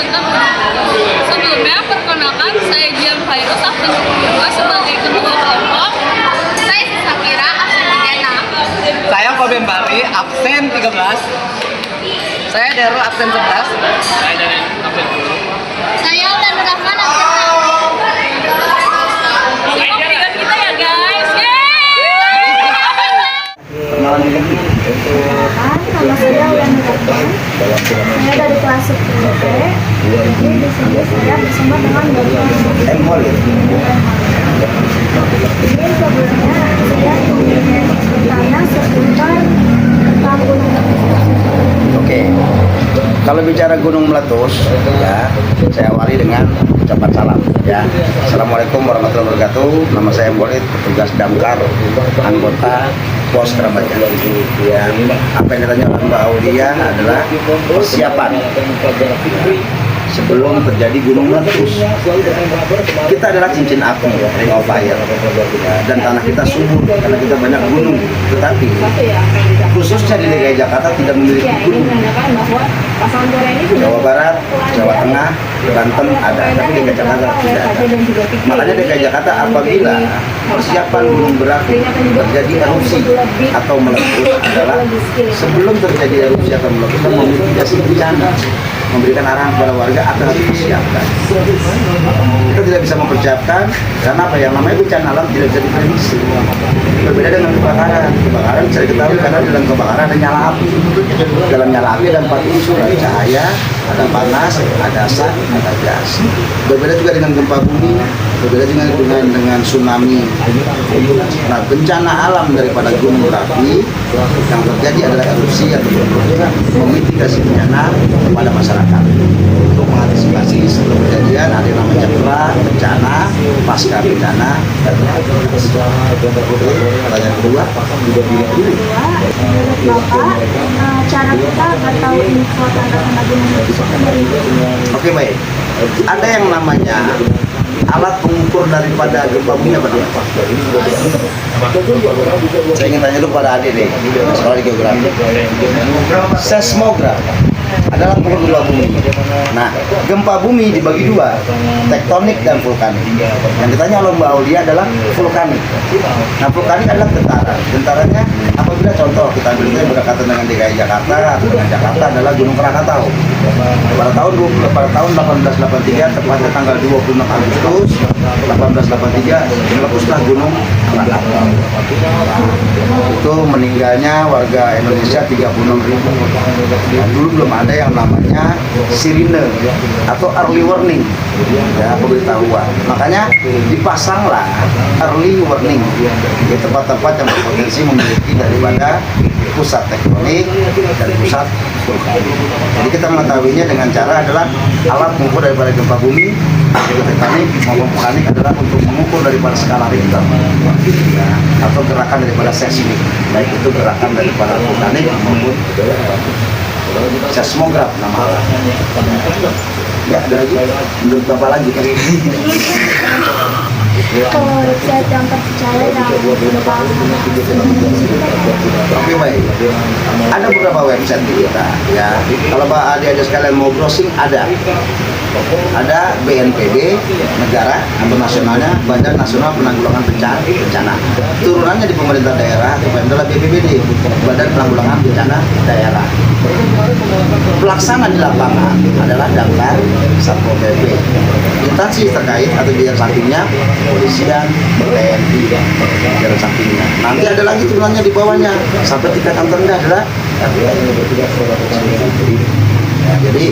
tentang gunung. Sebelumnya, perkenalkan saya Jian Fairuz, absen 22 sebagai ketua kelompok. Saya Sakira, absen 36. Saya Koben Bari, absen 13. Saya Darul, absen 11. Saya dari absen 10. Saya Ulan Rahman, absen 6. Ikut kita ya guys. Perkenalan nama saya Ulan Rahman. Saya dari kelas 10B. Jadi di sini saya bersama dengan Bapak Emholid. Ini sebelumnya saya ingin bertanya seputar tentang gunung. Oke. Kalau bicara Gunung Meletus, ya, saya awali dengan ucapan salam. Ya, Assalamualaikum warahmatullahi wabarakatuh. Nama saya Emholid, petugas damkar, anggota Pos Kerabajan. Ya, apa yang ditanya oleh Mbak Aulia adalah persiapan sebelum terjadi gunung meletus. Kita adalah cincin api, ring of fire, ya, dan tanah kita subur karena kita banyak gunung. Tetapi khususnya di DKI Jakarta tidak memiliki gunung. Jawa Barat, Jawa Tengah, Banten ada, tapi DKI Jakarta tidak ada. Makanya DKI Jakarta apabila persiapan gunung berapi terjadi erupsi atau meletus adalah sebelum terjadi erupsi atau meletus kita memitigasi bencana, memberikan arahan kepada warga agar harus dipersiapkan. Kita tidak bisa mempersiapkan karena apa, yang namanya bencana alam tidak bisa diprediksi. Berbeda dengan kebakaran. Kebakaran bisa diketahui karena dalam kebakaran ada nyala api. Dalam nyala api ada 4 unsur, ada cahaya, ada panas, ada asap, ada gas. Berbeda juga dengan gempa bumi, berbeda juga dengan tsunami. Nah, bencana alam daripada gunung berapi yang terjadi adalah erupsi atau memitigasi bencana kepada masyarakat untuk mengantisipasi sebelum kejadian ada yang namanya pra, bencana, pasca bencana, dan pertanyaan kedua. Menurut Bapak, cara kita agar tahu info tanda-tanda gunung meletus itu dari mana? Oke, baik. Ada yang namanya alat pengukur daripada gempa bumi apa namanya? Saya ingin tanya dulu pada adik nih, sekolah di geografi. Seismograf adalah pengukur gempa bumi. Nah, gempa bumi dibagi dua, tektonik dan vulkanik. Yang ditanya oleh Mbak Aulia adalah vulkanik. Nah, vulkanik adalah gentaran. Gentarannya apabila contoh kita ambil yang berdekatan dengan DKI Jakarta atau dengan Jakarta adalah Gunung Krakatau. Pada tahun 1883 tepatnya tanggal 26 Agustus 1883 meletuslah Gunung Krakatau. Itu meninggalnya warga Indonesia 36.000. Nah, dulu belum ada yang namanya sirine atau early warning, ya, pemberitahuan. Makanya dipasanglah early warning di tempat-tempat yang berpotensi memiliki daripada pusat tektonik dan pusat vulkanik. Jadi kita mengetahuinya dengan cara adalah alat mengukur daripada gempa bumi, yaitu tektonik maupun vulkanik adalah untuk mengukur daripada skala Richter, ya, atau gerakan daripada seismik, baik itu gerakan daripada vulkanik maupun seismograf nama alatnya. Ya, ada lagi. Menurut Bapak lagi kan? Kalau website yang terpercaya yang gampang. Oke, baik. Ada beberapa website di kita, ya. Kalau Pak adik-adik sekalian mau browsing ada BNPB negara atau nasionalnya, Badan Nasional Penanggulangan Bencana. Turunannya di pemerintah daerah atau adalah BPBD, Badan Penanggulangan Bencana Daerah. Pelaksana di lapangan adalah Damkar, Satpol PP. Instansi terkait atau jajaran sampingnya kepolisian, TNI, jajaran sampingnya. Nanti ada lagi turunannya di bawahnya sampai tingkatan terendah adalah ya, jadi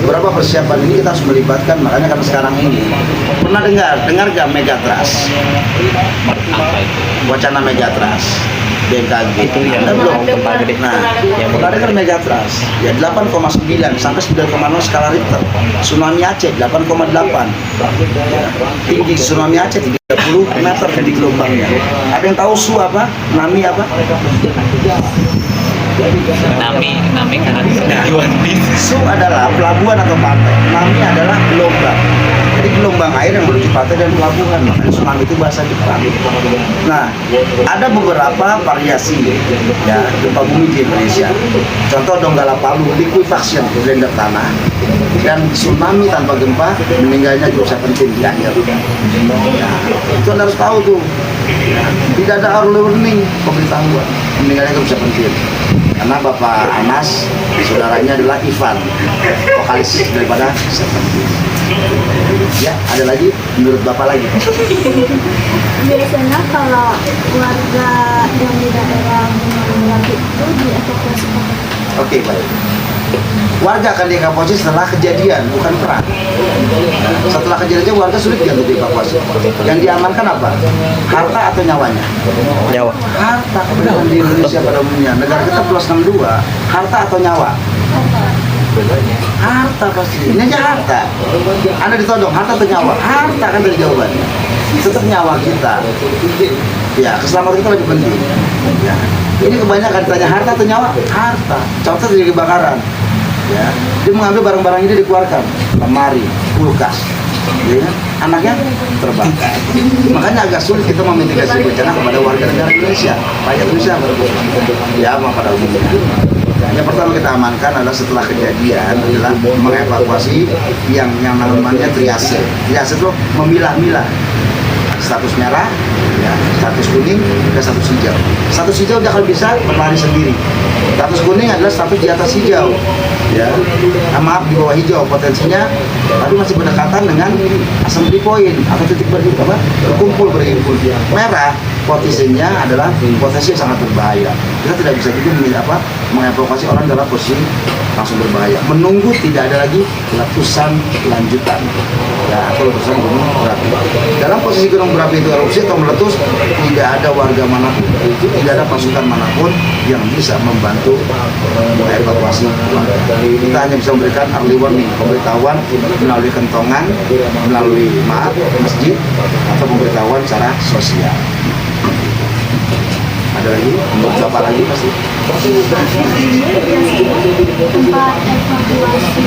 beberapa persiapan ini kita harus melibatkan. Makanya karena sekarang ini pernah dengar gak Megatrust, wacana Megatrust BMKG itu yang belum. Nah, pernah dengar Megatrust ya 8,9 sampai 9,0 skala Richter. Tsunami Aceh 8,8, ya, tinggi tsunami Aceh 30 meter jadi gelombangnya. Ada yang tahu apa? Nami apa? Nami karena di One Piece. Su adalah pelabuhan atau pantai. Nami adalah gelombang. Jadi gelombang air yang menuju pantai dan pelabuhan. Makanya tsunami itu bahasa Jepang. Nah, ada beberapa variasi ya gempa bumi di Indonesia. Contoh Donggala Palu, liquefaction, blender tanah. Dan tsunami tanpa gempa meninggalnya grup 17 di akhir. Nah, itu Anda harus tahu tuh. Ya, tidak ada early warning pemberitahuan meninggalnya grup 17. Karena Bapak Anas, saudaranya adalah Ivan, vokalis daripada Seventeen. Ya, ada lagi? Menurut Bapak lagi? Biasanya kalau warga yang di daerah Gunung Merapi itu dievakuasi kemana? Oke, baik. Warga akan dievakuasi setelah kejadian, bukan perang. Setelah kejadian warga sulit untuk dievakuasi. Yang diamankan apa? Harta atau nyawanya? Nyawa. Harta kebenaran di Indonesia pada umumnya. Negara kita plus 62, harta atau nyawa? Harta pasti. Ini aja harta. Anda ditodong, harta atau nyawa? Harta kan dari jawabannya. Tetap nyawa kita. Ya, keselamatan kita lebih penting. Ya. Ini kebanyakan ditanya harta atau nyawa? Harta. Contoh dari kebakaran. Ya, dia mengambil barang-barang ini dikeluarkan, lemari, kulkas. Ya, anaknya terbakar. Makanya agak sulit kita memitigasi bencana kepada warga negara Indonesia, rakyat Indonesia ya, pada umumnya. Yang pertama kita amankan adalah setelah kejadian adalah mengevakuasi yang namanya triase. Triase itu memilah-milah status merah, ya, status kuning, dan status hijau. Status hijau dia akan bisa berlari sendiri. Status kuning adalah status di atas hijau, ya. Maaf di bawah hijau potensinya, tapi masih berdekatan dengan assembly point atau titik berkumpul berhimpun. Merah posisinya adalah potensi yang sangat berbahaya. Kita tidak bisa juga mengevakuasi orang dalam posisi langsung berbahaya. Menunggu tidak ada lagi letusan lanjutan, ya, atau letusan gunung berapi. Dalam posisi gunung berapi itu erupsi atau meletus, tidak ada warga manapun, tidak ada pasukan manapun yang bisa membantu mengevakuasi warga. Kita hanya bisa memberikan early warning, pemberitahuan melalui kentongan, melalui masjid, atau pemberitahuan secara sosial. Ada lagi? Untuk Bapak lagi pasti? Tempat evakuasi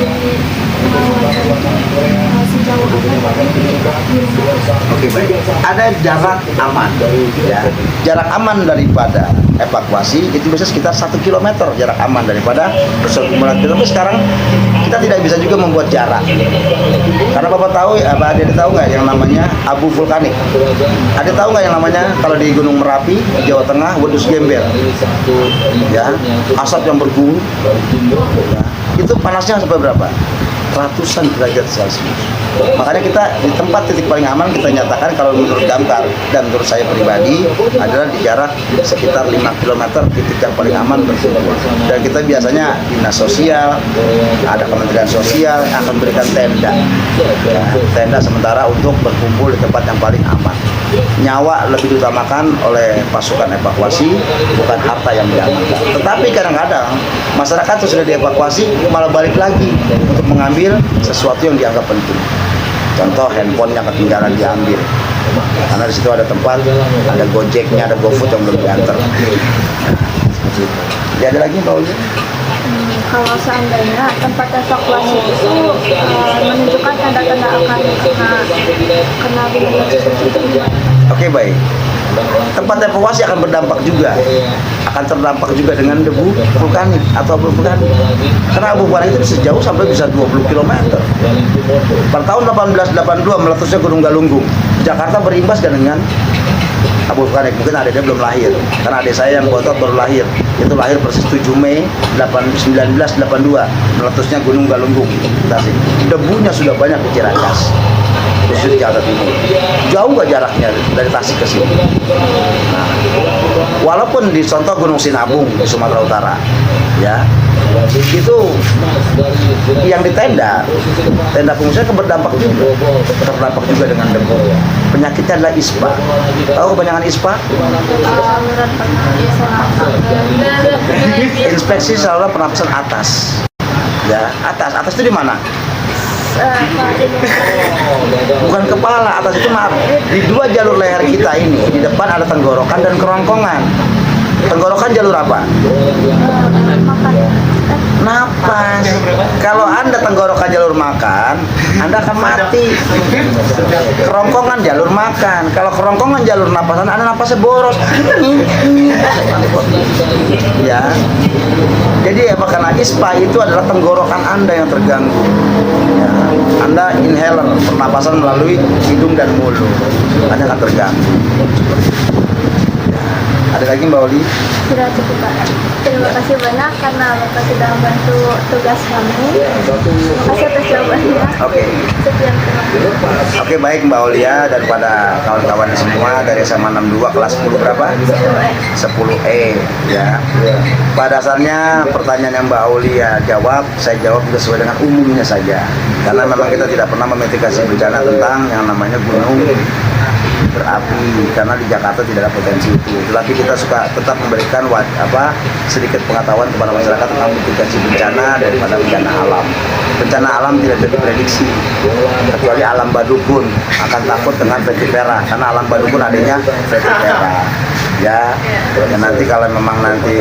sejauh apa? Oke, baik. Ada jarak aman, ya. Jarak aman daripada evakuasi itu bisa sekitar 1 km jarak aman daripada pusat kumulatif. Tapi sekarang kita tidak bisa juga membuat jarak. Karena Bapak tahu, Ada tahu nggak yang namanya abu vulkanik? Ada tahu nggak yang namanya kalau di Gunung Merapi, Jawa Tengah, wedus gembel? Ya, asap yang berguling. Ya. Itu panasnya sampai berapa? Ratusan derajat Celcius. Makanya kita di tempat titik paling aman kita nyatakan kalau menurut Damkar dan menurut saya pribadi adalah di jarak sekitar 5 km titik yang paling aman berkumpul. Dan kita biasanya dinas sosial, ada Kementerian Sosial akan berikan tenda, ya, tenda sementara untuk berkumpul di tempat yang paling aman. Nyawa lebih diutamakan oleh pasukan evakuasi, bukan harta yang diamankan. Tetapi kadang-kadang masyarakat yang sudah dievakuasi malah balik lagi untuk mengambil sesuatu yang dianggap penting. Contoh handphone yang ketinggalan diambil. Karena di situ ada tempat, ada Gojeknya, ada GoFood yang belum diantar. Jadi ada lagi Pak Uji? Kalau seandainya tempat evakuasi itu menunjukkan tanda-tanda akan kena gunung meletus itu gimana? Oke, baik. Tempat evakuasi akan berdampak juga, akan terdampak juga dengan debu vulkanik atau abu vulkanik. Karena abu vulkanik itu sejauh sampai bisa 20 km. Pada tahun 1882 meletusnya Gunung Galunggung. Jakarta berimbas dengan abu vulkanik. Mungkin adiknya belum lahir, karena adik saya yang botot baru lahir. Itu lahir persis 7 Mei 1982 meletusnya Gunung Galunggung. Debunya sudah banyak di Ciracas, khusus Jakarta Timur. Jauh nggak jaraknya dari Tasik ke sini. Nah, walaupun di contoh Gunung Sinabung di Sumatera Utara, ya, itu yang di tenda pengungsian berdampak juga, terdampak juga dengan debu. Penyakitnya adalah ISPA. Tahu kebanyakan ISPA? Inspeksi saluran pernapasan atas. Ya, atas itu di mana? Bukan kepala, atas itu maaf di 2 jalur leher kita ini, di depan ada tenggorokan dan kerongkongan. Tenggorokan jalur apa? Makan. Napas. Kalau Anda tenggorokan jalur makan, Anda akan mati. Kerongkongan jalur makan. Kalau kerongkongan jalur napasan, Anda napasnya boros. Ya. Jadi apa karena ISPA itu adalah tenggorokan Anda yang terganggu. Ya. Anda inhaler, pernapasan melalui hidung dan mulut. Anda akan terganggu. Ada lagi Mbak Oli? Sudah cukup Pak. Terima kasih banyak karena Bapak sudah membantu tugas kami. Terima kasih atas jawabannya. Oke. Sekian terima kasih. Oke, baik Mbak Olia daripada kawan-kawan semua dari SMA 62 kelas 10 berapa? 10E ya. Pada dasarnya pertanyaan yang Mbak Olia jawab, saya jawab sesuai dengan umumnya saja. Karena memang kita tidak pernah memitigasi bencana tentang yang namanya gunung berapi karena di Jakarta tidak ada potensi itu. Tetapi kita suka tetap memberikan sedikit pengetahuan kepada masyarakat tentang mitigasi bencana daripada bencana alam. Bencana alam tidak bisa diprediksi kecuali alam badukun akan takut dengan vetivera karena alam badukun adanya vetivera. Ya, dan nanti kalau memang nanti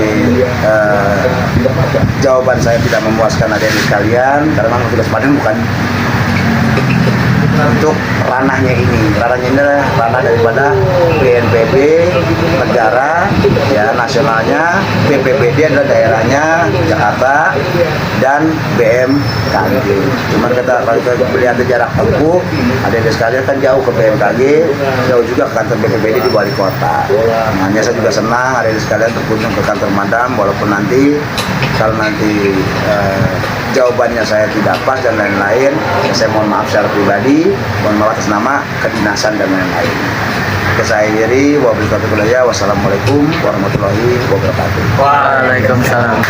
jawaban saya tidak memuaskan adik-adik sekalian, karena memang tugas panen bukan untuk ranahnya ini. Ranahnya ini adalah ranah daripada BNPB negara ya nasionalnya, BPBD adalah daerahnya Jakarta dan BMKG. Cuman kalau kita melihat jarak tempuh, adik-adik sekalian kan jauh ke BMKG, jauh juga ke kantor BPBD di wali kota. Hanya saya juga senang adik-adik sekalian berkunjung ke kantor Madam, walaupun nanti kalau nanti jawabannya saya tidak pas dan lain-lain, saya mohon maaf secara pribadi, mohon maaf atas nama kedinasan dan lain-lain. Saya akhiri, wassalamualaikum warahmatullahi wabarakatuh. Waalaikumsalam.